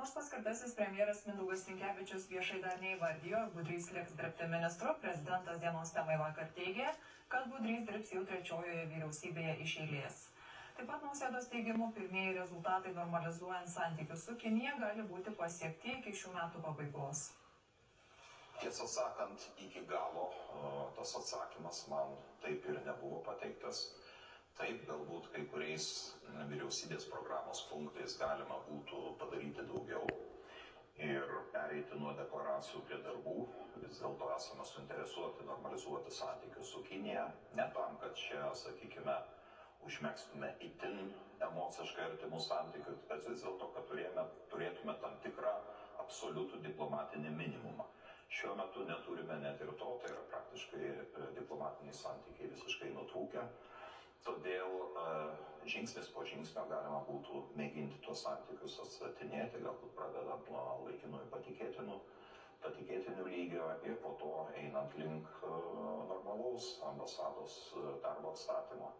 Nors paskirtasis premjeras Mindaugas Sinkevičius viešai dar neįvardijo, ar Budrys liks dirbti ministru, prezidentas dienos temai vakar teigė, kad Budrys dirbs jau trečiojoje vyriausybėje iš eilės. Taip pat Nausėdos teigimu, pirmieji rezultatai normalizuojant santykius su Kinija gali būti pasiekti iki šių metų pabaigos. Tiesą sakant, iki galo tas atsakymas man taip ir nebuvo pateiktas. Taip, galbūt kai kuriais vyriausybės programos punktais galima būtų padaryti daugiau ir pereiti nuo deklaracijų prie darbų. Vis dėlto esame suinteresuoti normalizuoti santykius su Kinija, ne tam, kad čia, sakykime, užmegztume itin emociškai artimus santykius, bet vis dėlto, kad turėtume tam tikrą absoliutų diplomatinį minimumą. Šiuo metu neturime net ir to, tai yra praktiškai diplomatiniai santykiai visiškai nutrūkę. Todėl žingsnis po žingsnio galima būtų mėginti tuos santykius atstatinėti, galbūt pradedant nuo laikinųjų patikėtinių lygio ir po to einant link normalaus ambasados darbo atstatymo.